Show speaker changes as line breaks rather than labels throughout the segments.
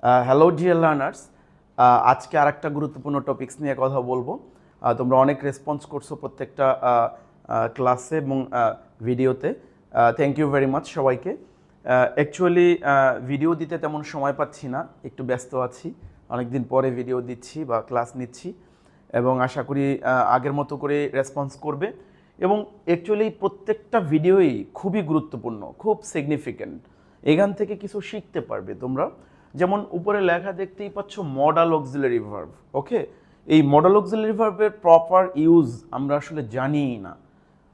Hello dear learners, আজকে আরেকটা গুরুত্বপূর্ণ টপিকস নিয়ে কথা বলবো। তোমরা অনেক রেসপন্স করছো প্রত্যেকটা ক্লাসে এবং ভিডিওতে। থ্যাংক ইউ ভেরি মাচ সবাইকে। অ্যাকচুয়ালি ভিডিও দিতে তেমন সময় পাচ্ছি না, একটু ব্যস্ত আছি, অনেকদিন পরে ভিডিও দিচ্ছি বা ক্লাস নিচ্ছি এবং আশা করি আগের মতো করে রেসপন্স করবে। এবং অ্যাকচুয়ালি প্রত্যেকটা ভিডিওই খুবই গুরুত্বপূর্ণ, খুব সিগনিফিক্যান্ট। এখান থেকে কিছু শিখতে পারবে তোমরা। যেমন উপরে লেখা দেখতেই পাচ্ছ মডাল অক্সিলারি ভার্ব। ওকে, এই মডাল অক্সিলারি ভার্বের প্রপার ইউজ আমরা আসলে জানিই না।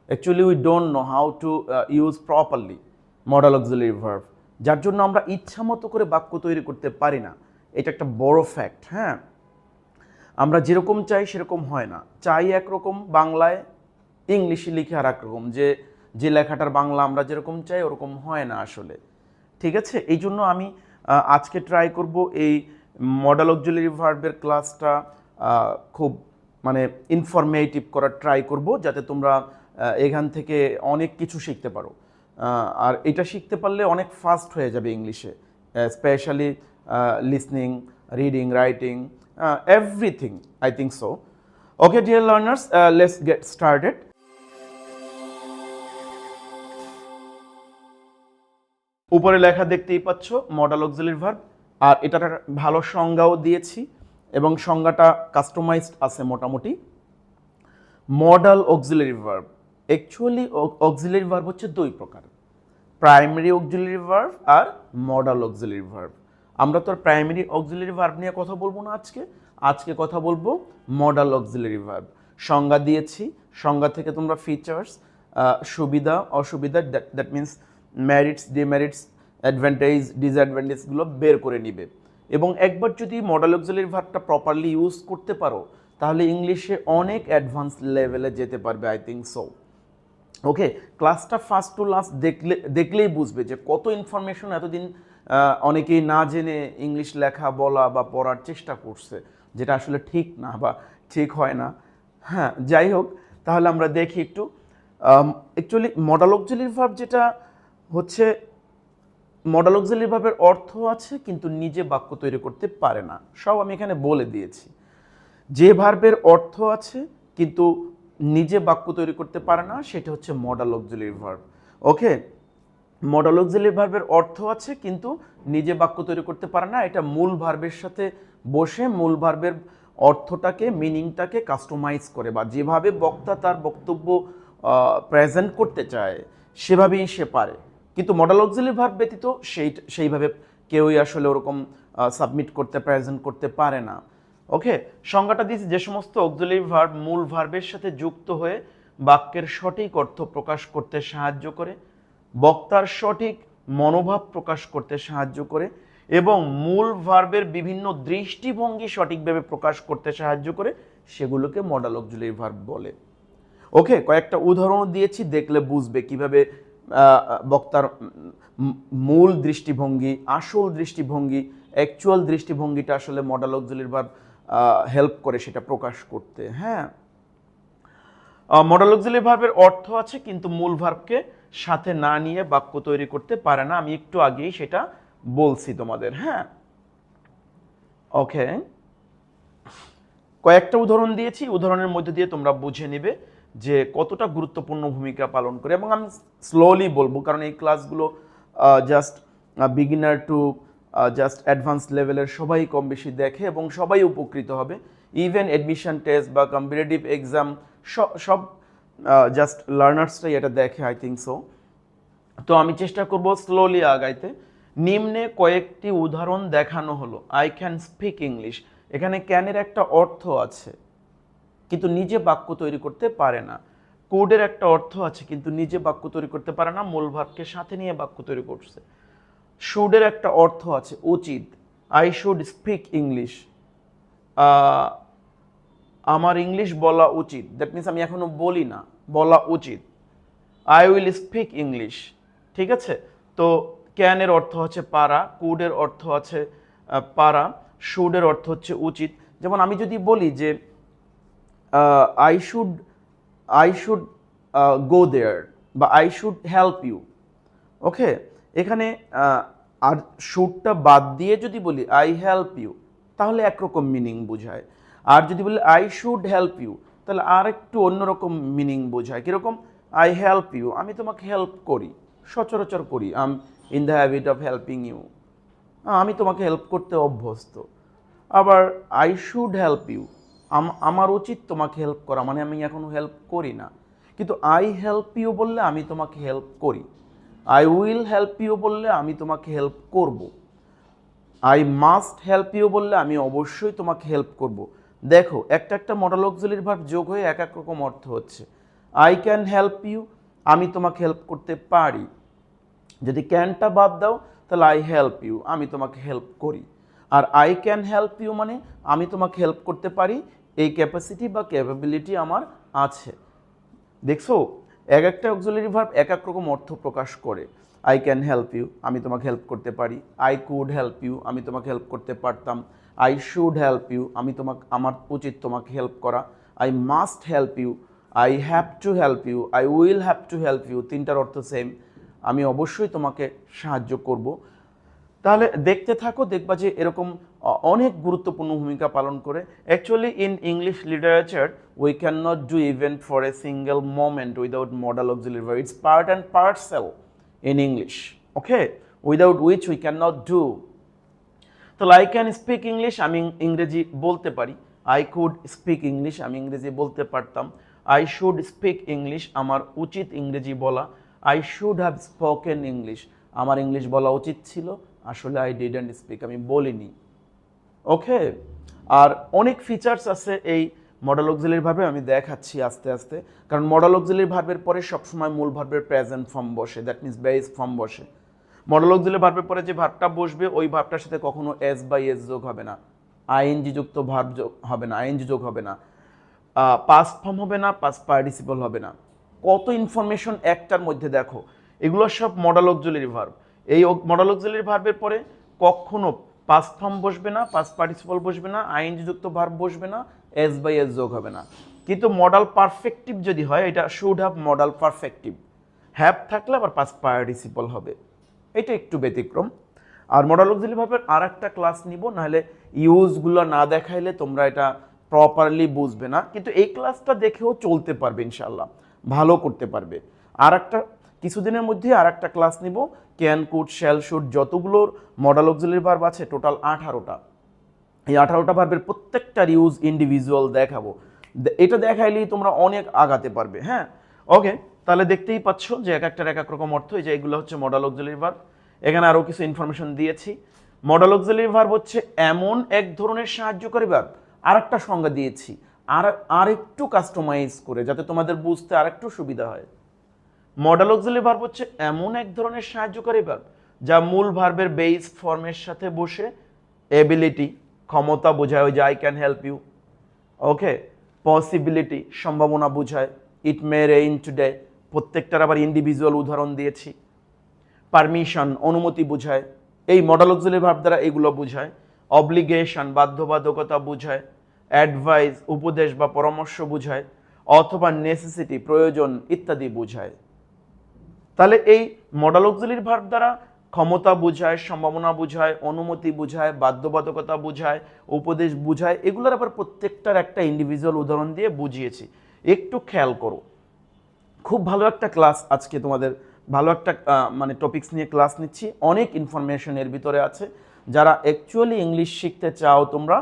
Actually we don't know how to use properly modal auxiliary verb, যার জন্য আমরা ইচ্ছা মতো করে বাক্য তৈরি করতে পারি না। এটা একটা বড় ফ্যাক্ট। হ্যাঁ, আমরা যেরকম চাই সেরকম হয় না। চাই একরকম বাংলায়, ইংলিশে লিখে আর একরকম। যে লেখাটার বাংলা আমরা যেরকম চাই ওরকম হয় না আসলে। ঠিক আছে, এই জন্য আমি আজকে ট্রাই করব এই মডেল অক্সিলারি ভার্বের ক্লাসটা খুব মানে ইনফরমেটিভ করার ট্রাই করব, যাতে তোমরা এখান থেকে অনেক কিছু শিখতে পারো। আর এটা শিখতে পারলে অনেক ফাস্ট হয়ে যাবে ইংলিশে, specially listening, reading, writing, everything. I think so. Okay dear learners, let's get started. উপরে লেখা দেখতেই পাচ্ছ মডাল অক্সিলারি ভার্ব, আর এটার ভালো সংজ্ঞাও দিয়েছি এবং সংজ্ঞাটা কাস্টমাইজড আছে মোটামুটি। Modal auxiliary verb, actually auxiliary verb হচ্ছে দুই প্রকার, প্রাইমারি অক্সিলারি ভার্ব আর মডাল অক্সিলারি ভার্ব। আমরা তো আর প্রাইমারি অক্সিলারি ভার্ব নিয়ে কথা বলবো না আজকে কথা বলবো মডাল অক্সিলারি ভার্ব। সংজ্ঞা দিয়েছি, সংজ্ঞা থেকে তোমরা ফিচার্স, সুবিধা অসুবিধা, that means merits, demerits, advantage, ডিসঅ্যাডভান্টেজগুলো বের করে নিবে। এবং একবার যদি মডাল অক্সিলারি ভার্বটা প্রপারলি ইউজ করতে পারো, তাহলে ইংলিশে অনেক অ্যাডভান্স লেভেলে যেতে পারবে। I think so. ওকে, ক্লাসটা ফার্স্ট টু লাস্ট দেখলেই বুঝবে যে কত ইনফরমেশন এতদিন অনেকেই না জেনে ইংলিশ লেখা, বলা বা পড়ার চেষ্টা করছে, যেটা আসলে ঠিক না বা ঠিক হয় না। হ্যাঁ, যাই হোক, তাহলে আমরা দেখি একটু। অ্যাকচুয়ালি মডাল অক্সিলারি ভার্ব যেটা হচ্ছে, মডাল অক্সিলারি ভার্বের অর্থ আছে কিন্তু নিজে বাক্য তৈরি করতে পারে না। সব আমি এখানে বলে দিয়েছি। যে ভার্বের অর্থ আছে কিন্তু নিজে বাক্য তৈরি করতে পারে না, সেটা হচ্ছে মডাল অক্সিলারি ভার্ব। ওকে, মডাল অক্সিলারি ভার্বের অর্থ আছে কিন্তু নিজে বাক্য তৈরি করতে পারে না, এটা মূল ভার্বের সাথে বসে মূল ভার্বের অর্থটাকে, মিনিংটাকে কাস্টমাইজ করে, বা যেভাবে বক্তা তার বক্তব্য প্রেজেন্ট করতে চায় সেভাবেই সে পারে। কিন্তু মডাল অক্সিলারি ভার্ব ব্যতীত সেইভাবে কেউই আসলে ওরকম সাবমিট করতে, প্রেজেন্ট করতে পারে না। ওকে, সংজ্ঞাটা দিয়েছি, যে সমস্ত অক্সিলারি ভার্ব মূল ভার্বের সাথে যুক্ত হয়ে বাক্যের সঠিক অর্থ প্রকাশ করতে সাহায্য করে, বক্তার সঠিক মনোভাব প্রকাশ করতে সাহায্য করে এবং মূল ভার্বের বিভিন্ন দৃষ্টিভঙ্গি সঠিকভাবে প্রকাশ করতে সাহায্য করে, সেগুলোকে মডাল অক্সিলারি ভার্ব বলে। ওকে, কয়েকটা উদাহরণ দিয়েছি, দেখলে বুঝবে কিভাবে বক্তার মূল দৃষ্টিভঙ্গি, আসল দৃষ্টিভঙ্গি, অ্যাকচুয়াল দৃষ্টিভঙ্গিটা আসলে মডাল অক্সিলারি ভার্ব হেল্প করে সেটা প্রকাশ করতে। হ্যাঁ, মডাল অক্সিলারি ভার্বের অর্থ আছে কিন্তু মূল ভার্বকে সাথে না নিয়ে বাক্য তৈরি করতে পারে না। আমি একটু আগেই সেটা বলছি তোমাদের। হ্যাঁ, ওকে, কয়েকটা উদাহরণ দিয়েছি, উদাহরণের মধ্যে দিয়ে তোমরা বুঝে নিবে যে কতটা গুরুত্বপূর্ণ ভূমিকা পালন করে। এবং আমি স্লোলি বলবো, কারণ এই ক্লাসগুলো just beginner two just advance লেভেলের সবাই কম বেশি দেখে এবং সবাই উপকৃত হবে। ইভেন অ্যাডমিশন টেস্ট বা কম্পিটিটিভ এক্সাম সব জাস্ট লার্নার্সরাই এটা দেখে। I think so. তো আমি চেষ্টা করব স্লোলি আগাইতে। নিম্নে কয়েকটি উদাহরণ দেখানো হলো। আই ক্যান স্পিক ইংলিশ, এখানে ক্যানের একটা অর্থ আছে কিন্তু নিজে বাক্য তৈরি করতে পারে না। কোডের একটা অর্থ আছে কিন্তু নিজে বাক্য তৈরি করতে পারে না, মূল ভার্বকে সাথে নিয়ে বাক্য তৈরি করছে। শুডের একটা অর্থ আছে উচিত, আই শুড স্পিক ইংলিশ, আমার ইংলিশ বলা উচিত, দ্যাট মিনস আমি এখনো বলি না, বলা উচিত। I will speak English. ঠিক আছে, তো ক্যানের অর্থ হচ্ছে পারা, কুডের অর্থ আছে পারা, শুডের অর্থ হচ্ছে উচিত। যেমন আমি যদি বলি যে আই শুড গো দেয়ার বা আই শুড হেল্প ইউ। ওকে, এখানে আর শুডটা বাদ দিয়ে যদি বলি আই হেল্প ইউ, তাহলে একরকম মিনিং বোঝায়। আর যদি বলি আই শুড হেল্প ইউ, তাহলে আর একটু অন্যরকম মিনিং বোঝায়। কীরকম? আই হেল্প ইউ, আমি তোমাকে হেল্প করি, সচরাচর করি। I'm in the habit of helping you, আমি তোমাকে হেল্প করতে অভ্যস্ত। আবার আই শুড হেল্প ইউ, আমার উচিত তোমাকে হেল্প করা, মানে আমি এখনো হেল্প করি না। কিন্তু আই হেল্প ইউ বললে আমি তোমাকে হেল্প করি। আই উইল হেল্প ইউ বললে আমি তোমাকে হেল্প করব। আই মাস্ট হেল্প ইউ বললে আমি অবশ্যই তোমাকে হেল্প করব। দেখো, একটা একটা মডেল অক্সিলারি ভার্ব যোগ হয়ে এক এক রকম অর্থ হচ্ছে। আই ক্যান হেল্প ইউ, আমি তোমাকে হেল্প করতে পারি। যদি ক্যানটা বাদ দাও তাহলে আই হেল্প ইউ, আমি তোমাকে হেল্প করি। আর আই ক্যান হেল্প ইউ মানে আমি তোমাকে হেল্প করতে পারি, এই ক্যাপাসিটি বা ক্যাপাবিলিটি আমার আছে। দেখছো, এক একটা অক্সিলারি ভার্ব এক এক রকম অর্থ প্রকাশ করে। আই ক্যান হেল্প ইউ, আমি তোমাকে হেল্প করতে পারি। আই কুড হেল্প ইউ, আমি তোমাকে হেল্প করতে পারতাম। আই শুড হেল্প ইউ, আমার উচিত তোমাকে হেল্প করা। I must help you, I have to help you, I will have to help you, তিনটার অর্থ সেম, আমি অবশ্যই তোমাকে সাহায্য করব। তাহলে দেখতে থাকো, দেখবা যে এরকম অনেক গুরুত্বপূর্ণ ভূমিকা পালন করে। Actually in English literature we can not do even for a single moment without modal auxiliary verb. It's part and parcel in English, okay, without which we can not do. তাহলে আই ক্যান স্পিক ইংলিশ, আমি ইংরেজি বলতে পারি। I could speak English, আমি ইংরেজি বলতে পারতাম। I should speak English, আমার উচিত ইংরেজি বলা। I should have spoken English, আমার ইংলিশ বলা উচিত ছিল, আসলে আই ডিডন্ট স্পিক, আমি বলিনি। ওকে, আর অনেক ফিচার্স আছে এই মডেল অক্সিলারি ভার্বে, আমি দেখাচ্ছি আস্তে আস্তে। কারণ মডেল অক্সিলারি ভার্বের পরে সবসময় মূল ভার্বের প্রেজেন্ট ফর্ম বসে, দ্যাট মিনস বেস ফর্ম বসে। মডেল অক্সিলারি ভার্বের পরে যে ভার্বটা বসবে ওই ভার্বটার সাথে কখনো এস বা এস যোগ হবে না, আইএনজি যুক্ত ভার্ব যোগ হবে না, আইএনজি যোগ হবে না, পাস্ট ফর্ম হবে না, পাস্ট পার্টিসিপল হবে না। কত ইনফরমেশন একটার মধ্যে দেখো, এগুলো সব মডেল অক্সিলারি ভার্ব। এই মডেল অক্সিলারি ভার্বের পরে কখনো পাস্ট ফর্ম বসবে না, পাস্ট পার্টিসিপল বসবে না, আইএনজি যুক্ত ভার্ব বসবে না, এস বাই এস যোগ হবে না। কিন্তু মডেল পারফেক্টিভ যদি হয়, এটা should have model perfective, have থাকলে আবার পাস্ট পার্টিসিপল হবে, এটা একটু ব্যতিক্রম। আর মডেল অক্সিলারি ভার্বের আর একটা ক্লাস নিব, নাহলে ইউজগুলো না দেখাইলে তোমরা এটা প্রপারলি বুঝবে না। কিন্তু এই ক্লাসটা দেখেও চলতে পারবে ইনশাল্লাহ, ভালো করতে পারবে। আর একটা কিছুদিনের মধ্যে আর একটা ক্লাস নিব, ক্যান, কুড, শ্যাল, শুড, যতগুলোর মডেল অক্সিলারি ভার্ব আছে টোটাল 18টা। এই 18টা ভার্বের প্রত্যেকটার ইউজ ইন্ডিভিজুয়াল দেখাবো। এটা দেখাইলেই তোমরা অনেক আগাতে পারবে। হ্যাঁ, ওকে, তাহলে দেখতেই পাচ্ছ যে এক একটার এক এক রকম অর্থ। এই যে এগুলো হচ্ছে মডেল অক্সিলারি ভার্ব। এখানে আরও কিছু ইনফরমেশন দিয়েছি। মডেল অক্সিলারি ভার্ব হচ্ছে এমন এক ধরনের সাহায্যকারী ভার্ব, আর একটা সংজ্ঞা দিয়েছি আর একটু কাস্টমাইজ করে, যাতে তোমাদের বুঝতে আর একটু সুবিধা হয়। মডেল অক্সিলারি ভার্ব হচ্ছে এমন এক ধরনের সাহায্যকারী ভার্ব যা মূল ভার্বের বেস ফর্মের সাথে বসে এবিলিটি, ক্ষমতা বোঝায়, ওই যে I can help you. Okay, possibility, সম্ভাবনা বোঝায়। ইট মে রেইন টুডে, প্রত্যেকটার আবার ইন্ডিভিজুয়াল উদাহরণ দিয়েছি। পারমিশন, অনুমতি বোঝায়, এই মডেল অক্সিলারি ভার্ব দ্বারা এগুলো বোঝায়। অব্লিগেশন, বাধ্যবাধকতা বোঝায়। অ্যাডভাইস, উপদেশ বা পরামর্শ বোঝায়। অথবা নেসেসিটি, প্রয়োজন ইত্যাদি বোঝায়। তাহলে এই মডেল অক্সিলারি ভার্ব দ্বারা ক্ষমতা বোঝায়, সম্ভাবনা বোঝায়, অনুমতি বোঝায়, বাধ্যবাধকতা বোঝায়, উপদেশ বোঝায়। এগুলোর আবার প্রত্যেকটার একটা ইন্ডিভিজুয়াল উদাহরণ দিয়ে বুঝিয়েছি, একটু খেয়াল করো। খুব ভালো একটা ক্লাস আজকে তোমাদের, ভালো একটা মানে টপিকস নিয়ে ক্লাস নিচ্ছি, অনেক ইনফরমেশন এর ভিতরে আছে। যারা অ্যাকচুয়ালি ইংলিশ শিখতে চাও তোমরা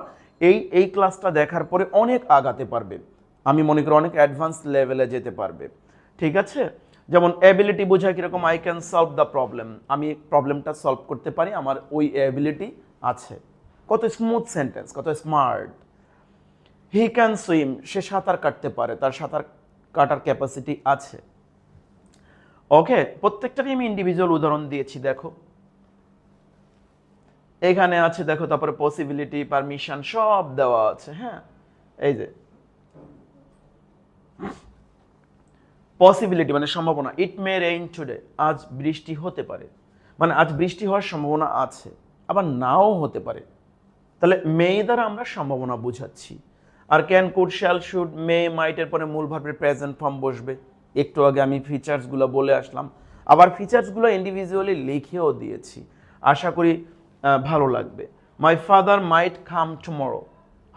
এই ক্লাসটা দেখার পরে অনেক আগাতে পারবে, আমি মনে করি অনেক অ্যাডভান্স লেভেলে যেতে পারবে। ঠিক আছে, যেমন অ্যাবিলিটি বোঝায় কীরকম, I can solve the problem, আমি প্রবলেমটা সলভ করতে পারি, আমার ওই অ্যাবিলিটি আছে। কত স্মুথ সেন্টেন্স, কত স্মার্ট। হি ক্যান সুইম, সে সাঁতার কাটতে পারে, তার সাঁতার কাটার ক্যাপাসিটি আছে। ওকে, প্রত্যেকটারই আমি ইন্ডিভিজুয়াল উদাহরণ দিয়েছি। দেখো এখানে আছে, দেখো, তারপরে পসিবিলিটি, পারমিশন সব দেওয়া আছে। হ্যাঁ, এই যে পসিবিলিটি মানে সম্ভাবনা। ইট মে রেইন টুডে, আজ বৃষ্টি হতে পারে, মানে আজ বৃষ্টি হওয়ার সম্ভাবনা আছে, আবার নাও হতে পারে। তাহলে মে দ্বারা আমরা সম্ভাবনা বুঝাচ্ছি। আর ক্যান, কুড, শ্যাল, শুড, মে, মাইটের পরে মূল ভার্বের প্রেজেন্ট ফর্ম বসবে। একটু আগে আমি ফিচার্সগুলো বলে আসলাম, আবার ফিচার্সগুলো ইন্ডিভিজুয়ালি লিখেও দিয়েছি। আশা করি ভালো লাগবে। My father mite come tomorrow,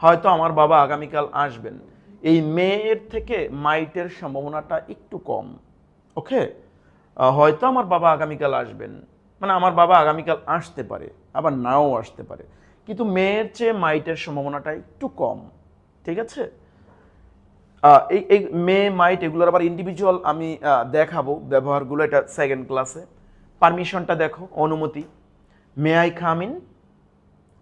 হয়তো আমার বাবা আগামীকাল আসবেন। এই মে এর থেকে মাইটের সম্ভাবনাটা একটু কম। ওকে, হয়তো আমার বাবা আগামীকাল আসবেন, মানে আমার বাবা আগামীকাল আসতে পারে, আবার নাও আসতে পারে, কিন্তু মেয়ের চেয়ে মাইটের সম্ভাবনাটা একটু কম। ঠিক আছে, এই মে মাইট এগুলোর আবার ইন্ডিভিজুয়াল আমি দেখাবো ব্যবহারগুলো, এটা সেকেন্ড ক্লাসে। পারমিশনটা দেখো, অনুমতি। মে আই কাম ইন,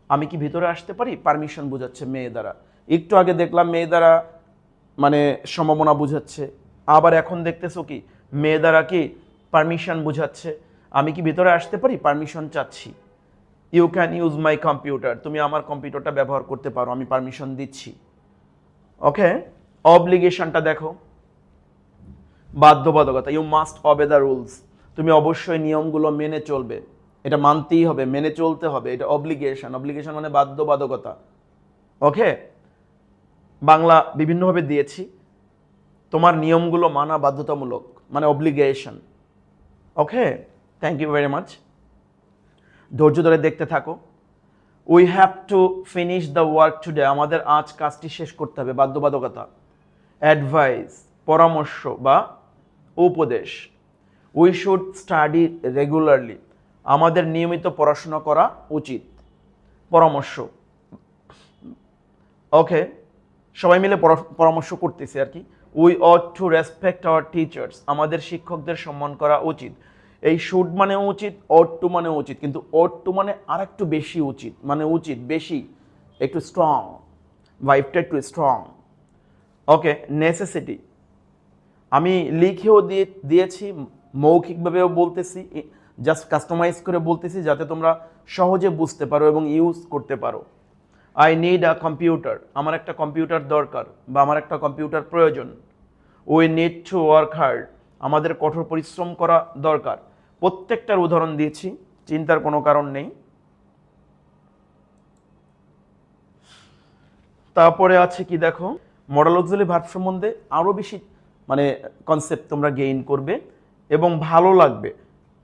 আমি কি ভিতরে আসতে পারি, পারমিশন বোঝাচ্ছে মেয়ে দ্বারা। একটু আগে দেখলাম মেয়ে দ্বারা মানে সম্ভাবনা বোঝাচ্ছে, আবার এখন দেখতেছো কি মেয়ে দ্বারা কি পারমিশন বোঝাচ্ছে। আমি কি ভিতরে আসতে পারি, পারমিশন চাচ্ছি। You can use my computer, তুমি আমার কম্পিউটারটা ব্যবহার করতে পারো, আমি পারমিশন দিচ্ছি। ওকে, অব্লিগেশনটা দেখো, বাধ্যবাধকতা। You must obey the rules, তুমি অবশ্যই নিয়মগুলো মেনে চলবে, এটা মানতেই হবে, মেনে চলতে হবে, এটা অব্লিগেশন। অব্লিগেশন মানে বাধ্যবাধকতা। ওকে, বাংলা বিভিন্নভাবে দিয়েছি, তোমার নিয়মগুলো মানা বাধ্যতামূলক, মানে অব্লিগেশন। Okay, thank you very much, ধৈর্য ধরে দেখতে থাকো। We have to finish the work today, আমাদের আজ কাজটি শেষ করতে হবে, বাধ্যবাধকতা। অ্যাডভাইস, পরামর্শ বা উপদেশ। উই শুড স্টাডি রেগুলারলি, আমাদের নিয়মিত পড়াশোনা করা উচিত, পরামর্শ। ওকে, সবাই মিলে পরামর্শ করতেছি আর কি। We ought to respect our teachers, আমাদের শিক্ষকদের সম্মান করা উচিত। এই শুড মানে উচিত, অট টু মানে উচিত, কিন্তু অট টু মানে আর একটু বেশি উচিত, মানে উচিত বেশি, একটু স্ট্রং, ভাইবটা একটু স্ট্রং। ওকে, নেসেসিটি, আমি লিখেও দিয়েছি, মৌখিকভাবেও বলতেছি, জাস্ট কাস্টমাইজ করে বলতেছি যাতে তোমরা সহজে বুঝতে পারো এবং ইউজ করতে পারো। আই নিড আ কম্পিউটার, আমার একটা কম্পিউটার দরকার বা আমার একটা কম্পিউটার প্রয়োজন। We need to work hard, আমাদের কঠোর পরিশ্রম করা দরকার। প্রত্যেকটার উদাহরণ দিয়েছি, চিন্তার কোনো কারণ নেই। তারপরে আছে কি দেখো, মডেল অক্সিলারি ভার্ব সম্বন্ধে আরও বেশি মানে কনসেপ্ট তোমরা গেইন করবে এবং ভালো লাগবে।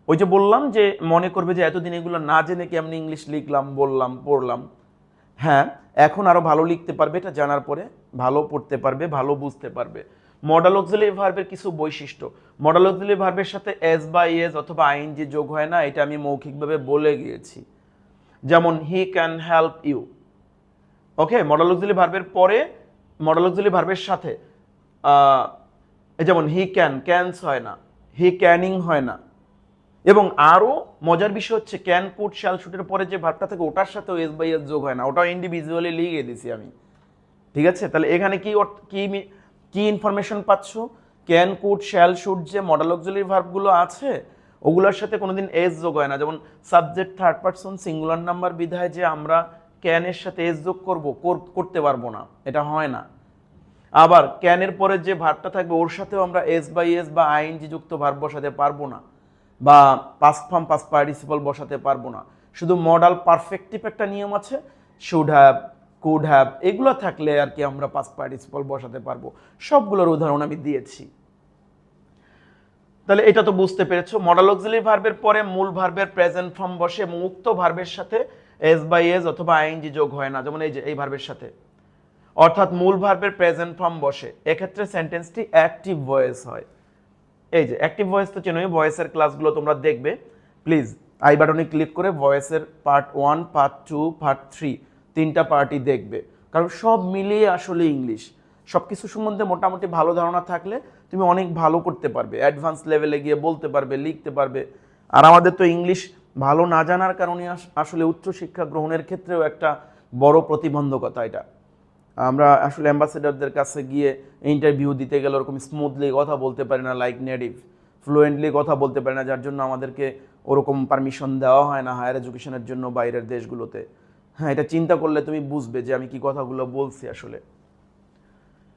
ওই যে বললাম যে মনে করবে যে এতদিন এগুলো না জেনে কি আমি ইংলিশ লিখলাম, বললাম, পড়লাম। হ্যাঁ, এখন আরো ভালো লিখতে পারবে, এটা জানার পরে ভালো পড়তে পারবে, ভালো বুঝতে পারবে। মডেল অক্সিলারি ভার্বের কিছু বৈশিষ্ট্য, মডেল অক্সিলারি ভার্বের সাথে এস বা ইএস অথবা আইএনজি যোগ হয় না, এটা আমি মৌখিকভাবে বলে গিয়েছি। যেমন he can help you. Okay, modal auxiliary ভার্বের পরে মডেল অক্সিলারি ভার্বের সাথে যেমন হি ক্যানস হয় না, হি ক্যানিং হয় না। এবং আরও মজার বিষয় হচ্ছে ক্যান, কুড, শ্যাল, শুটের পরে যে ভার্বটা থাকে ওটার সাথেও এস বাই এস যোগ হয় না, ওটাও ইন্ডিভিজুয়ালি লিখে দিছি আমি। ঠিক আছে, তাহলে এখানে কি কি ইনফরমেশন পাচ্ছ, ক্যান, কুড, শ্যাল, শুট যে মডেল অক্সিলারি ভার্বগুলো আছে ওগুলোর সাথে কোনোদিন এস যোগ হয় না। যেমন subject third person singular number বিধায় যে আমরা ক্যানের সাথে এস যোগ করতে পারবো না, এটা হয় না। আবার ক্যানের পরে যে ভার্বটা থাকবে ওর সাথেও আমরা এস বাই এস বা আইএনজি যুক্ত ভার্ব বসাতে পারবো না, বা পাস্ট ফর্ম পাস্ট পার্টিসিপল বসাতে পারবো না। শুধু মডাল পারফেক্টিভ একটা নিয়ম আছে, শুড হ্যাভ, কুড হ্যাভ, এগুলো থাকলে আর কি আমরা পাস্ট পার্টিসিপল বসাতে পারবো। সবগুলোর উদাহরণ আমি দিয়েছি। তাহলে এটা তো বুঝতে পেরেছো, মডাল অক্সিলারি ভার্বের পরে মূল ভার্বের প্রেজেন্ট ফর্ম বসে এবং উক্ত ভার্বের সাথে এস বাই এস অথবা আইএনজি যোগ হয় না, যেমন এই যে এই ভার্বের সাথে, অর্থাৎ মূল ভার্বের প্রেজেন্ট ফর্ম বসে। এক্ষেত্রে সেন্টেন্সটি অ্যাক্টিভ ভয়েস হয়। এই যে অ্যাক্টিভ ভয়েস তো চেনোই, ভয়েসের ক্লাসগুলো তোমরা দেখবে, প্লিজ আই বাটনে ক্লিক করে ভয়েসের পার্ট 1, পার্ট 2, পার্ট 3 তিনটা পার্টই দেখবে, কারণ সব মিলিয়ে আসলে ইংলিশ। সব কিছু সম্বন্ধে মোটামুটি ভালো ধারণা থাকলে তুমি অনেক ভালো করতে পারবে, অ্যাডভান্স লেভেলে গিয়ে বলতে পারবে, লিখতে পারবে। আর আমাদের তো ইংলিশ ভালো না জানার কারণে আসলে উচ্চশিক্ষা গ্রহণের ক্ষেত্রেও একটা বড় প্রতিবন্ধকতা এটা। আমরা আসলে অ্যাম্বাসেডারদের কাছে গিয়ে ইন্টারভিউ দিতে গেলে ওরকম স্মুথলি কথা বলতে পারি না, লাইক নেটিভ, ফ্লুয়েন্টলি কথা বলতে পারি না, যার জন্য আমাদেরকে ওরকম পারমিশন দেওয়া হয় না হায়ার এডুকেশনের জন্য বাইরের দেশগুলোতে। হ্যাঁ, এটা চিন্তা করলে তুমি বুঝবে যে আমি কি কথাগুলো বলছি আসলে।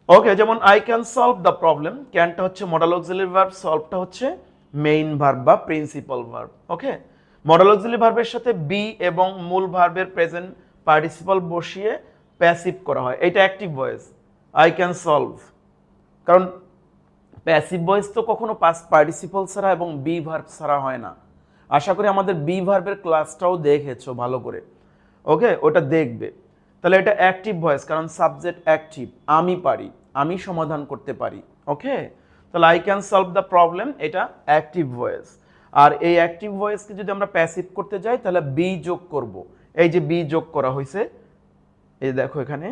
ওকে, যেমন I can solve the problem, ক্যানটা হচ্ছে মডেল অক্সিলারি ভার্ব, সলভটা হচ্ছে মেইন ভার্ব বা principal verb. Okay, modal auxiliary ভার্বের সাথে বি এবং মূল ভার্বের প্রেজেন্ট পার্টিসিপাল বসিয়ে প্যাসিভ করা হয়, এটা active voice. I can solve, কারণ প্যাসিভ ভয়েস তো কখনো পাস্ট পার্টিসিপাল ছাড়া এবং বি ভার্ব ছাড়া হয় না। আশা করি আমাদের বি ভার্বের ক্লাসটাও দেখেছো ভালো করে। ওকে, ওটা দেখবে। তাহলে এটা অ্যাক্টিভ ভয়েস, কারণ সাবজেক্ট অ্যাক্টিভ, আমি পারি, আমি সমাধান করতে পারি। ওকে, তাহলে I can solve the problem, এটা অ্যাক্টিভ ভয়েস। আর এই অ্যাক্টিভ ভয়েসকে যদি আমরা প্যাসিভ করতে যাই তাহলে বি যোগ করব। এই যে বি যোগ করা হয়েছে, এই দেখো এখানে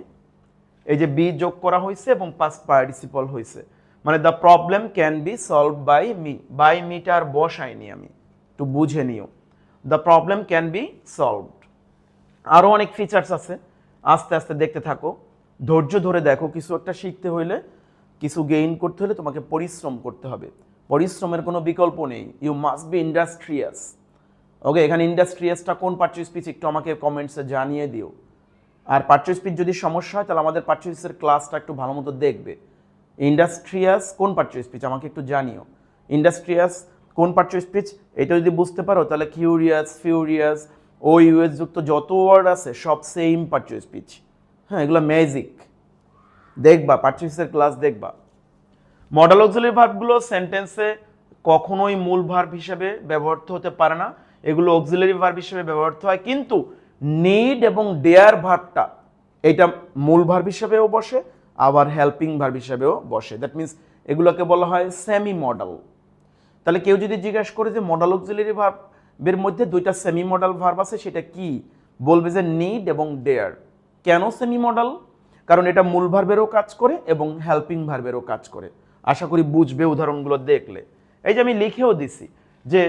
এই যে বি যোগ করা হয়েছে এবং পাস্ট পার্টিসিপল হয়েছে, মানে the problem can be solve by me. By মিটা আর বসাইনি আমি, একটু বুঝে নিও। The problem can be solved. আরও অনেক ফিচার্স আছে, আস্তে আস্তে দেখতে থাকো, ধৈর্য ধরে দেখো। কিছু একটা শিখতে হইলে, কিছু গেইন করতে হলে তোমাকে পরিশ্রম করতে হবে, পরিশ্রমের কোনো বিকল্প নেই। You must be industrious. Okay, এখানে ইন্ডাস্ট্রিয়াসটা কোন পার্ট টু স্পিচ একটু আমাকে কমেন্টসে জানিয়ে দিও। আর পার্ট টু স্পিচ যদি সমস্যা হয় তাহলে আমাদের পার্ট টু স্পিচের ক্লাসটা একটু ভালো মতো দেখবে। ইন্ডাস্ট্রিয়াস কোন পার্ট টু স্পিচ আমাকে একটু জানিও। ইন্ডাস্ট্রিয়াস কোন পার্ট টু স্পিচ, এটা যদি বুঝতে পারো তাহলে কিউরিয়াস, ফিউরিয়াস, ও ইউএস যুক্ত যত ওয়ার্ড আছে সব সেম পার্ট টু স্পিচ। হ্যাঁ, এগুলো ম্যাজিক, দেখবা পার্ট টু স্পিচের ক্লাস দেখবা। মডেল অক্সিলারি ভার্বগুলো সেন্টেন্সে কখনোই মূল ভার্ব হিসেবে ব্যবহৃত হতে পারে না, এগুলো অক্সিলারি ভার্ব হিসেবে ব্যবহৃত হয়। কিন্তু নিড এবং ডেয়ার ভার্বটা এটা মূল ভার্ব হিসেবেও বসে, আবার হেল্পিং ভার্ব হিসেবেও বসে। দ্যাট মিনস এগুলোকে বলা হয় সেমি মডেল। তাহলে কেউ যদি জিজ্ঞাসা করে যে মডেল অক্সিলারি ভার্বের মধ্যে দুইটা সেমি মডেল ভার্ব আছে, সেটা কি, বলবে যে নিড এবং ডেয়ার। কেন সেমি মডেল? কারণ এটা মূল ভার্বেরও কাজ করে এবং হেল্পিং ভার্বেরও কাজ করে। আশা করি বুঝবে উদাহরণগুলো দেখলে। এই যে আমি লিখেও দিছি যে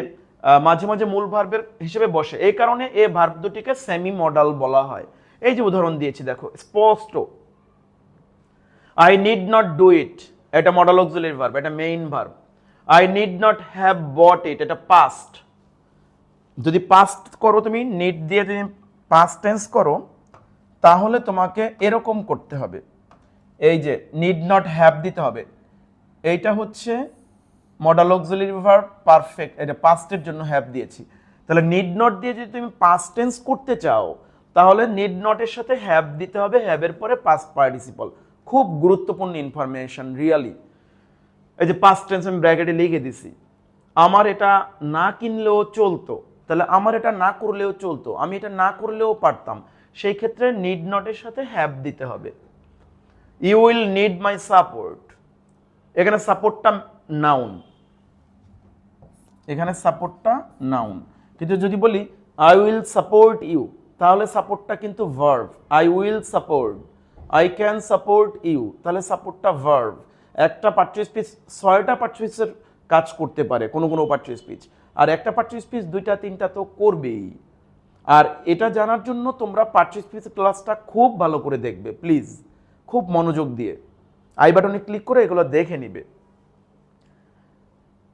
মাঝে মাঝে মূল ভার্বের হিসেবে বসে, এই কারণে এই ভার্ব দুটিকে সেমি মডেল বলা হয়। এই যে উদাহরণ দিয়েছি দেখো স্পষ্ট, I need not do it, এটা মডেল অক্সিলারি ভার্ব, এটা main verb. I need not have bought it, এটা পাস্ট। যদি পাস্ট করো তুমি, নিড দিয়ে তুমি পাস্ট টেন্স করো, তাহলে তোমাকে এরকম করতে হবে, এই যে নিড নট হ্যাভ দিতে হবে। এইটা হচ্ছে মডেল অক্সিলারি ভার্ব পারফেক্ট, এটা পাস্টের জন্য হ্যাভ দিয়েছি। তাহলে নিড নট দিয়ে যদি তুমি পাস্ট টেন্স করতে চাও তাহলে নিড নটের সাথে হ্যাভ দিতে হবে, হ্যাভের পরে পাস্ট পার্টিসিপল। খুব গুরুত্বপূর্ণ ইনফরমেশন রিয়ালি। এই যে পাস্ট টেন্স আমি ব্র্যাকেটে লিখে দিছি, আমার এটা না কিনলেও চলতো, তাহলে আমার এটা না করলেও চলতো, আমি এটা না করলেও পারতাম, সেই ক্ষেত্রে নিড নটের সাথে হ্যাভ দিতে হবে। You will need my support, এখানে সাপোর্টটা নাউন, এখানে সাপোর্টটা নাউন। কিন্তু যদি বলি আই উইল সাপোর্ট ইউ, তাহলে সাপোর্টটা কিন্তু verb. I will support, I can support you, তাহলে সাপোর্টটা ভার্ব। একটা পার্ট টু স্পিচ 6টা পার্ট টু স্পিচের কাজ করতে পারে কোনো কোনো পার্ট টু স্পিচ, আর একটা পার্ট টু স্পিচ 2টা 3টা তো করবেই। আর এটা জানার জন্য তোমরা পার্ট টু স্পিচ ক্লাসটা খুব ভালো করে দেখবে প্লিজ, খুব মনোযোগ দিয়ে। আই বাটনে ক্লিক করে এগুলো দেখে নিবে।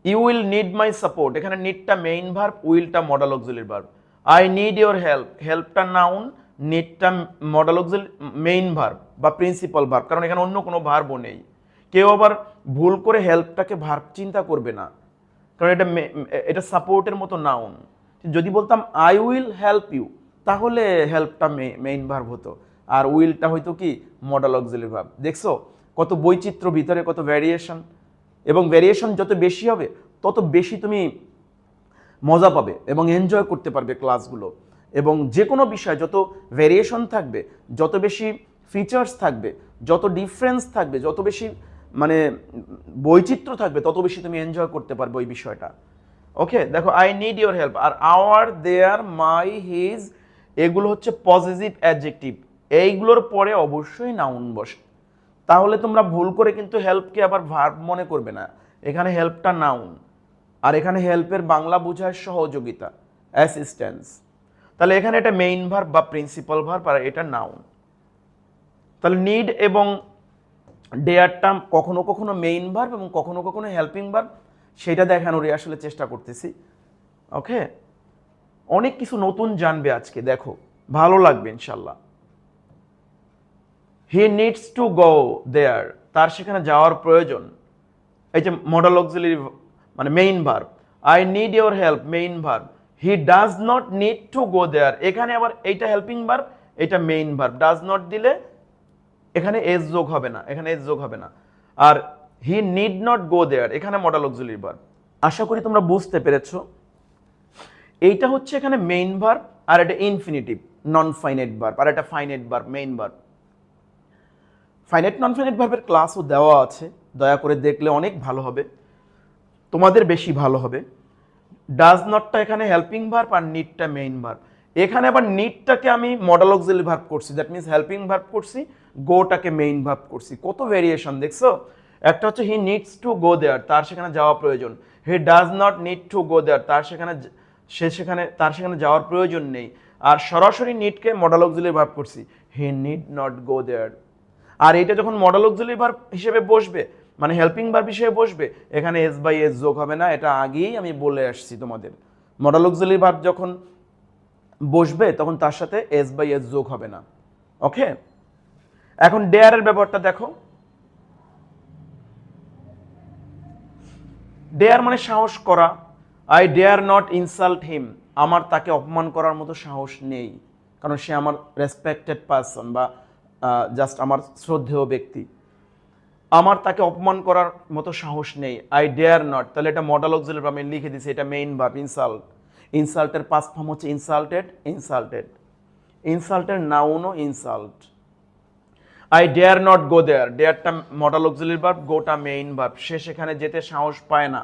You will need my support, এখানে নিডটা মেইন ভার্ব, উইলটা modal auxiliary verb. I need your help, হেল্পটা নাউন, নিডটা মডেল অক্সিলারি মেইন ভার্ব বা প্রিন্সিপাল ভার্ব, কারণ এখানে অন্য কোনো ভার্বও নেই। কেউ আবার ভুল করে হেল্পটাকে ভার্ব চিন্তা করবে না, কারণ এটা সাপোর্টের মতো নাউন। যদি বলতাম আই উইল হেল্প ইউ, তাহলে হেল্পটা মেইন ভার্ব হতো, আর উইলটা হয়তো কি মডেল অক্সিলারি ভার্ব। দেখছো কত বৈচিত্র্য ভিতরে, কত ভ্যারিয়েশন, এবং ভ্যারিয়েশন যত বেশি হবে তত বেশি তুমি মজা পাবে এবং এনজয় করতে পারবে ক্লাসগুলো। এবং যে কোনো বিষয় যত ভ্যারিয়েশন থাকবে, যত বেশি ফিচার্স থাকবে, যত ডিফারেন্স থাকবে, যত বেশি মানে বৈচিত্র্য থাকবে, তত বেশি তুমি এনজয় করতে পারবে ওই বিষয়টা। ওকে, দেখো আই নিড ইওর হেল্প, আর আওয়ার, দেয়ার, মাই, হিজ, এগুলো হচ্ছে পজিটিভ অ্যাডজেক্টিভ, এইগুলোর পরে অবশ্যই নাউন বসে। তাহলে তোমরা ভুল করে কিন্তু হেল্পকে আবার ভার্ব মনে করবে না, এখানে হেল্পটা নাউন, আর এখানে হেল্পের বাংলা বোঝায় সহযোগিতা, অ্যাসিস্ট্যান্স। তাহলে এখানে এটা মেইন ভার্ব বা প্রিন্সিপাল ভার্ব, আর এটা নাউন। তাহলে নিড এবং ডেয়ারটা কখনো কখনো মেইন ভার্ব এবং কখনো কখনো হেল্পিং ভার্ব, সেটা দেখানোর আসলে চেষ্টা করতেছি। ওকে, অনেক কিছু নতুন জানবে আজকে, দেখো ভালো লাগবে ইনশাল্লাহ। হি নিডস টু গো দেয়ার, তার সেখানে যাওয়ার প্রয়োজন। এই যে মডেল অক্সিলারি মানে main verb, I need your help main verb. He does not need to go there, এখানে আবার এইটা হেল্পিং ভার্ব, এটা মেইন ভার্ব। ডাজ নট দিলে এখানে এস যোগ হবে না, এখানে এস যোগ হবে না। আর he need not go there, এখানে মডেল অক্সিলারি ভার্ব। আশা করি তোমরা বুঝতে পেরেছো। এইটা হচ্ছে এখানে মেইন ভার্ব, আর এটা ইনফিনিটিভ নন ফাইনাইট ভার্ব, আর এটা finite verb, main verb. Finite non finite ভার্বের ক্লাসও দেওয়া আছে, দয়া করে দেখলে অনেক ভালো হবে, তোমাদের বেশি ভালো হবে। ডাজ নটটা এখানে হেল্পিং ভার্ব আর নিডটা মেইন ভার্ব। এখানে আবার নিডটাকে আমি মডেল অক্সিলারি ভার্ব করছি, দ্যাট মিনস হেল্পিং ভার্ব করছি, গোটাকে মেইন ভার্ব করছি। কত ভেরিয়েশন দেখছো? একটা হচ্ছে হি নিডস টু গো দেয়ার, তার সেখানে যাওয়া প্রয়োজন। He does not need to go there, তার সেখানে যাওয়ার প্রয়োজন নেই। আর সরাসরি নিডকে মডেল অক্সিলারি ভার্ব করছি, হি নিড নট গো দেয়ার। আর এটা যখন মডেল অক্সিলারি ভার্ব হিসেবে বসবে, মানে হেল্পিং ভার্ব হিসেবে বসবে, এখানে এস বাই এস যোগ হবে না, এটা আগেই আমি বলে আসছি তোমাদের। মডেল অক্সিলারি ভার্ব যখন বসবে তখন তার সাথে এস বাই এস যোগ হবে না। ওকে, এখন ডেয়ারের ব্যাপারটা দেখো। ডেয়ার মানে সাহস করা। আই ডেয়ার নট ইনসাল্ট হিম, আমার তাকে অপমান করার মতো সাহস নেই, কারণ সে আমার রেসপেক্টেড পারসন বা জাস্ট আমার শ্রদ্ধেয় ব্যক্তি। আমার তাকে অপমান করার মতো সাহস নেই, আই ডেয়ার নট। তাহলে এটা মডেল অক্সিলারি ভার্ব আমি লিখে দিছি, এটা মেইন ভার্ব ইনসাল্ট। ইনসাল্টের পাস্ট ফর্ম হচ্ছে ইনসাল্টেড, ইনসাল্টেড। ইনসাল্টের নাউনও insult. I dare not go there, ডেয়ারটা মডেল অক্সিলারি ভার্ব, গোটা মেইন ভার্ব। সে সেখানে যেতে সাহস পায় না।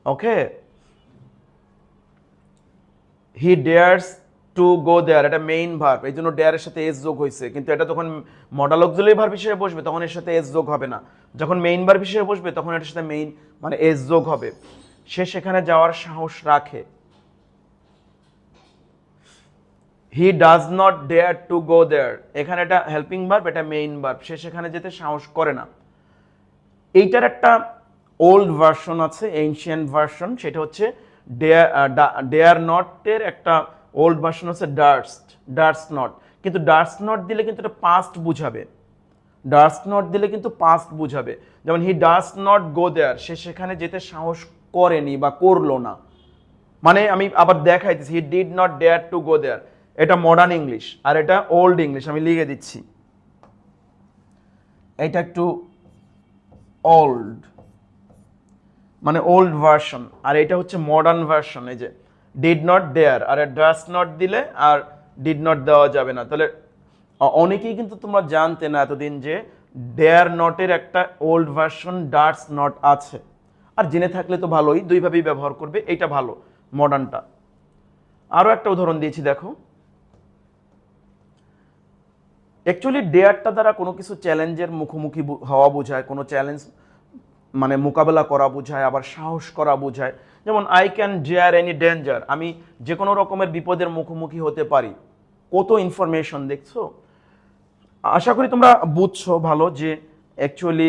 ওকে, হি ডেয়ার্স টু গো দেয়ার, এটা মেইন ভার্ব, এই জন্য ডেয়ারের সাথে এস যোগ হয়েছে। কিন্তু এটা যখন মডেল অক্সিলারি ভার্ব হিসেবে বসবে তখন এর সাথে এস যোগ হবে না। যখন মেইন ভার্ব হিসেবে বসবে তখন এটার সাথে মেইন মানে এস যোগ হবে। সে সেখানে যাওয়ার সাহস রাখে। He does not dare to go there, এখানে এটা হেল্পিং ভার্ব, এটা মেইন ভার্ব। সে সেখানে যেতে সাহস করে না। এইটার একটা ওল্ড ভার্সন আছে, এনশিয়েন্ট ভার্সন, সেটা হচ্ছে ডেয়ার নটের একটা ওল্ড ভার্সন হচ্ছে ডার্স নট। কিন্তু ডার্স নট দিলে কিন্তু এটা পাস্ট বুঝাবে, ডার্স নট দিলে কিন্তু পাস্ট বুঝাবে। যেমন হি ডাস নট গো দেয়ার, সে সেখানে যেতে সাহস করেনি বা করলো না। মানে আমি আবার দেখাইতেছি, he did not dare to go there, এটা মডার্ন ইংলিশ, আর এটা ওল্ড ইংলিশ। আমি লিখে দিচ্ছি, এটা একটু ওল্ড মানে ওল্ড ভার্সন, আর এটা হচ্ছে মডার্ন ভার্সন। এই যে ডিড নট ডেয়ার, আর ডাস নট দিলে আর ডিড নট দেওয়া যাবে না। তাহলে অনেকেই কিন্তু তোমরা জানতে না এতদিন যে ডেয়ার নটের একটা ওল্ড ভার্সন ডার্স নট আছে, আর জেনে থাকলে তো ভালোই, দুইভাবেই ব্যবহার করবে, এইটা ভালো মডার্নটা। আরও একটা উদাহরণ দিয়েছি দেখো। অ্যাকচুয়ালি ডেয়ারটা দ্বারা কোনো কিছু চ্যালেঞ্জের মুখোমুখি হওয়া বোঝায়, কোনো চ্যালেঞ্জ মানে মোকাবেলা করা বোঝায়, আবার সাহস করা বোঝায়। যেমন I can dare any danger, আমি যে কোনো রকমের বিপদের মুখোমুখি হতে পারি। কত ইনফরমেশন দেখছো। আশা করি তোমরা বুঝছো ভালো যে অ্যাকচুয়ালি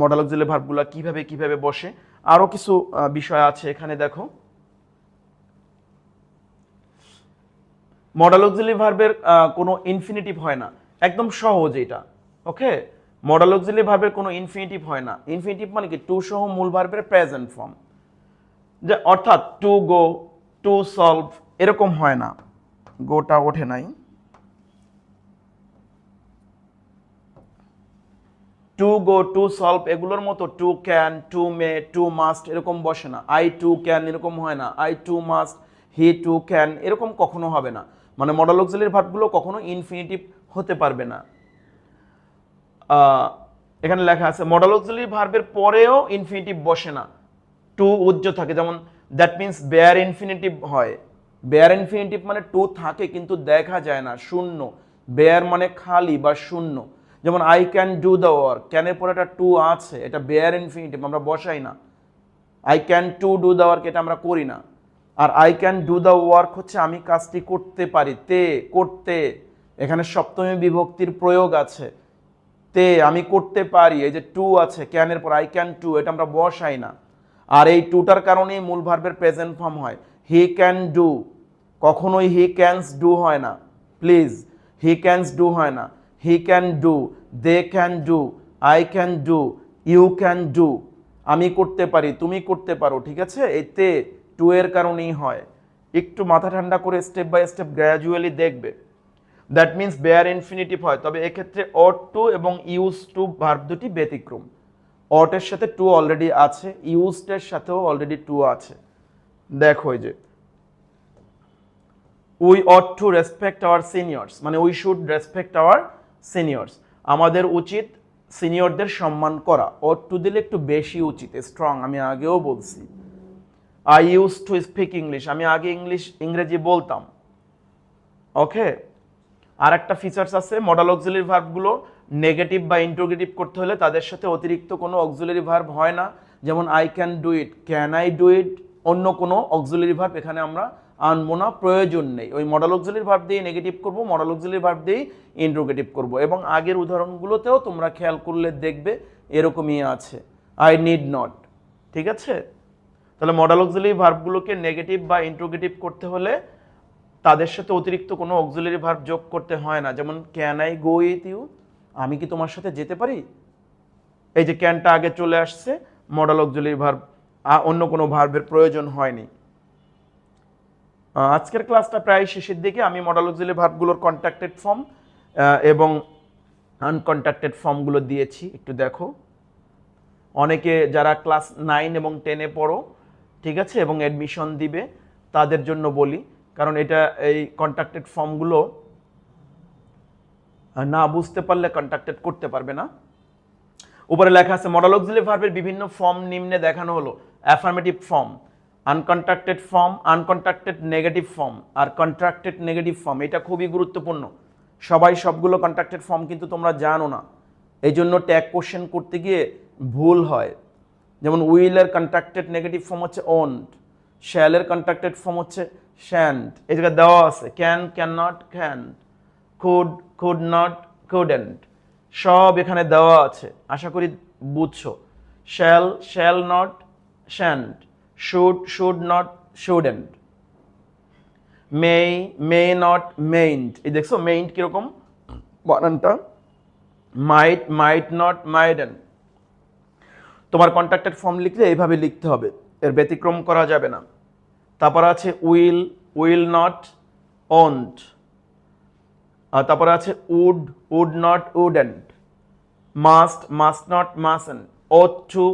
মডেল অক্সিলারি ভার্বগুলো কিভাবে কিভাবে বসে। আরও কিছু বিষয় আছে এখানে দেখো। মডেল অক্সিলারি ভার্বের কোনো ইনফিনিটিভ হয় না, একদম সহজ এটা। ওকে, মডেল অক্সিলারি ভার্বের কোনো ইনফিনিটিভ হয় না। ইনফিনিটিভ মানে কি টু সহ মূল ভার্বের প্রেজেন্ট ফর্ম, যে অর্থাৎ টু গো, টু সলভ এরকম হয় না। গোটা ওঠে নাই, টু গো, টু সলভ এগুলোর মতো to can, to may, to must এরকম বসে না। আই টু ক্যান এরকম হয় না, I to must, he to can এরকম কখনো হবে না। মানে মডেল অক্সিলারি ভার্বগুলো কখনো ইনফিনিটিভ হতে পারবে না। এখানে লেখা আছে মডেল অক্সিলারি ভার্বের পরেও ইনফিনিটিভ বসে না, টু উজ্জ থাকে। যেমন দ্যাট মিনস বেয়ার ইনফিনিটিভ হয়। বেয়ার ইনফিনিটিভ মানে টু থাকে কিন্তু দেখা যায় না, শূন্য। বেয়ার মানে খালি বা শূন্য। যেমন I can do the work, ক্যানের পরে একটা টু আছে, এটা বেয়ার ইনফিনিটিভ, আমরা বসাই না। I can to do the work এটা আমরা করি না। আর I can do the work হচ্ছে আমি কাজটি করতে পারি, তে করতে, এখানে সপ্তমী বিভক্তির প্রয়োগ আছে। তে আমি করতে পারি, এই যে টু আছে ক্যানের পর, আই ক্যান টু এটা আমরা বসাই না। আর এই টুটার কারণেই মূল ভার্বের প্রেজেন্ট ফর্ম হয়। হি ক্যান ডু, কখনোই হি ক্যানস ডু হয় না, প্লিজ, হি ক্যানস ডু হয় না। He can do, they can do, I can do, you can do, আমি করতে পারি, তুমি করতে পারো। ঠিক আছে, এতে টু এর কারণেই হয়। একটু মাথা ঠান্ডা করে স্টেপ বাই স্টেপ গ্র্যাজুয়ালি দেখবে। দ্যাট মিনস বেয়ার ইনফিনিটিভ হয়, তবে এক্ষেত্রে অট টু এবং ইউজ টু ভার্ব দুটি ব্যতিক্রম। অটের সাথে টু অলরেডি আছে, ইউজড এর সাথেও অলরেডি টু আছে। দেখো এই যে we ought to respect our seniors, মানে we should respect our seniors, আমাদের উচিত সিনিয়রদের সম্মান করা। অট টু দিলে একটু বেশি উচিত, স্ট্রং, আমি আগেও বলছি। I use to speak English, আমি আগে ইংরেজি বলতাম। ওকে, আর একটা ফিচার্স আছে, মডাল অক্সিলারি ভার্বগুলো নেগেটিভ বা ইন্টারোগেটিভ করতে হলে তাদের সাথে অতিরিক্ত কোনো অক্সিলারি ভার্ব হয় না। যেমন I can do it, can I do it, অন্য কোনো অক্সিলারি ভার্ব এখানে আমরা আনবো না, প্রয়োজন নেই। ওই মডাল অক্সিলারি ভার্ব দিয়ে নেগেটিভ করব, মডাল অক্সিলারি ভার্ব দিয়েই ইন্টারোগেটিভ করব। এবং আগের উদাহরণগুলোতেও তোমরা খেয়াল করলে দেখবে এরকমই আছে, আই নিড নট। ঠিক আছে, তাহলে মডাল অক্সিলারি ভার্বগুলোকে নেগেটিভ বা ইন্টারোগেটিভ করতে হলে তাদের সাথে অতিরিক্ত কোনো অক্সিলারি ভার্ব যোগ করতে হয় না। যেমন can I go with you, আমি কি তোমার সাথে যেতে পারি, এই যে ক্যানটা আগে চলে আসছে, মডাল অক্সিলারি ভার্ব, অন্য কোনো ভার্বের প্রয়োজন হয়নি। আজকের ক্লাসটা প্রায় শেষের দিকে। আমি মডাল অক্সিলারি ভার্বগুলোর কন্ট্রাক্টেড ফর্ম এবং আনকন্ট্রাক্টেড ফর্মগুলো দিয়েছি, একটু দেখো। অনেকে যারা ক্লাস 9 এবং 10-এ পড়ো, ঠিক আছে, এবং অ্যাডমিশন দিবে, তাদের জন্য বলি, কারণ এটা এই কন্ট্রাক্টেড ফর্মগুলো না বুঝতে পারলে কন্ট্রাক্টেড করতে পারবে না। উপরে লেখা আছে মডাল অক্সিলারি ভার্বের বিভিন্ন ফর্ম নিম্নে দেখানো হলো। Affirmative form, uncontracted form, uncontracted negative form, আর কন্ট্রাক্টেড নেগেটিভ ফর্ম। এটা খুবই গুরুত্বপূর্ণ, সবাই সবগুলো কন্ট্রাক্টেড ফর্ম কিন্তু তোমরা জানো না, এই জন্য ট্যাগ কোশ্চেন করতে গিয়ে ভুল হয়। যেমন উইলের কন্ট্রাক্টেড নেগেটিভ ফর্ম হচ্ছে ওন্ট, শ্যালের কন্ট্রাক্টেড ফর্ম হচ্ছে শ্যান্ট, এই জায়গায় দেওয়া আছে can, can not, can, could, could not, couldn't, সব এখানে দেওয়া আছে, আশা করি বুঝছো। Shall, shall not, shan't, should, should not, shouldn't, may, may not, mayn't, এই দেখছো মেইন্ট কিরকম বানানটা, মাইট, মাইট নট, মাইডেন্ট। তোমার কন্ট্রাক্টেড ফর্ম লিখলে এইভাবে লিখতে হবে, এর ব্যতিক্রম করা যাবে না। তারপর আছে উইল, উইল নট, ওন্ট। তারপরে আছে would, would not, wouldn't, must, must not, mustn't, ought to,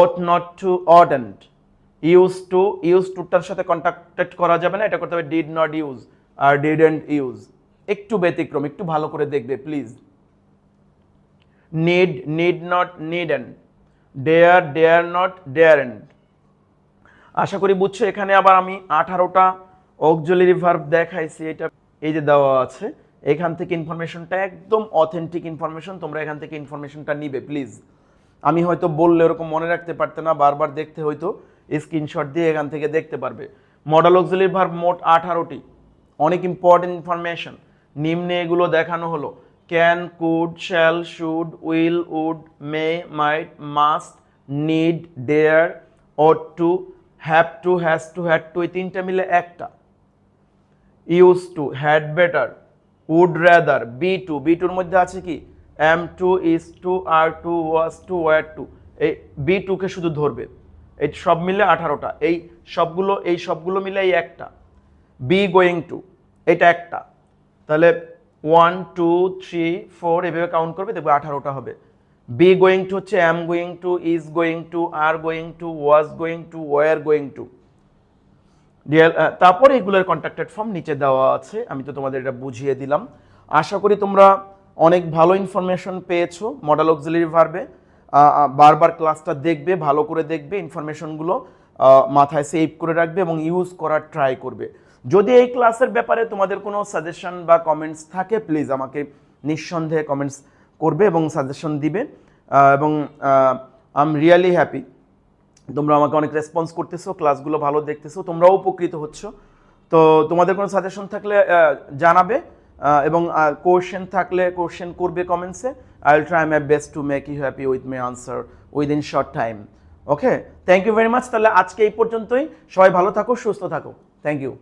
ought not to, oughtn't, use to, use টুটার সাথে কন্ট্রাক্টেড করা যাবে না, এটা করতে হবে ডিড নট ইউজ আর ডিডেন্ট ইউজ। একটু ব্যতিক্রম, একটু ভালো করে দেখবে please. Need, need not, needn't, dare, dare not, daren't. আশা করি বুঝছো। এখানে আবার আমি 18টা অক্সিলারি ভার্ব দেখাইছি, এটা এই যে দেওয়া আছে, এখান থেকে ইনফরমেশনটা একদম অথেন্টিক ইনফরমেশন, তোমরা এখান থেকে ইনফরমেশনটা নিবে প্লিজ। আমি হয়তো বললে এরকম মনে রাখতে পারতে না, বারবার দেখতে হয়তো, স্ক্রিনশট দিয়ে এখান থেকে দেখতে পারবে। মডাল অক্সিলারি ভার্ব মোট 18টি, অনেক ইম্পর্টেন্ট ইনফরমেশন নিম্নে এগুলো দেখানো হলো। Can, could, shall, should, will, would, may, might, must, need, dare, ought to, have to, has to, had to, এই তিনটা মিলে একটা। Use to, had better, would rather, be to, be টুর মধ্যে আছে কি am to, is to, are to, was to, were to, এই be টুকে শুধু ধরবে। এই সব মিলে 18টা, এই সবগুলো মিলে এই একটা। বি গোয়িং টু, এটা একটা, তাহলে 1 2 3 4 এভাবে কাউন্ট করবে, দেখবে 18টা হবে। বি গোয়িং টু হচ্ছে am going to, is going to, are going to, was going to, were going to. তারপরে এগুলোর কন্ট্রাক্টেড ফর্ম নিচে দেওয়া আছে, আমি তো তোমাদের এটা বুঝিয়ে দিলাম। আশা করি তোমরা অনেক ভালো ইনফরমেশন পেয়েছো মডাল অক্সিলারি ভার্বে। বারবার ক্লাসটা দেখবে, ভালো করে দেখবে, ইনফরমেশনগুলো মাথায় সেভ করে রাখবে এবং ইউজ করার ট্রাই করবে। যদি এই ক্লাসের ব্যাপারে তোমাদের কোনো সাজেশন বা কমেন্টস থাকে, প্লিজ আমাকে নিঃসন্দেহে কমেন্টস করবে এবং সাজেশন দিবে। এবং আই এম রিয়েলি হ্যাপি, তোমরা আমাকে অনেক রেসপন্স করতেছো, ক্লাসগুলো ভালো দেখতেছো, তোমরাও উপকৃত হচ্ছ। তো তোমাদের কোনো সাজেশন থাকলে জানাবে, এবং কোশ্চেন থাকলে কোশ্চেন করবে কমেন্টসে। I will try my best to make you happy with my answer within short time. Okay, thank you very much. তাহলে আজকে এই পর্যন্তই, সবাই ভালো থাকো, সুস্থ থাকো, থ্যাংক ইউ।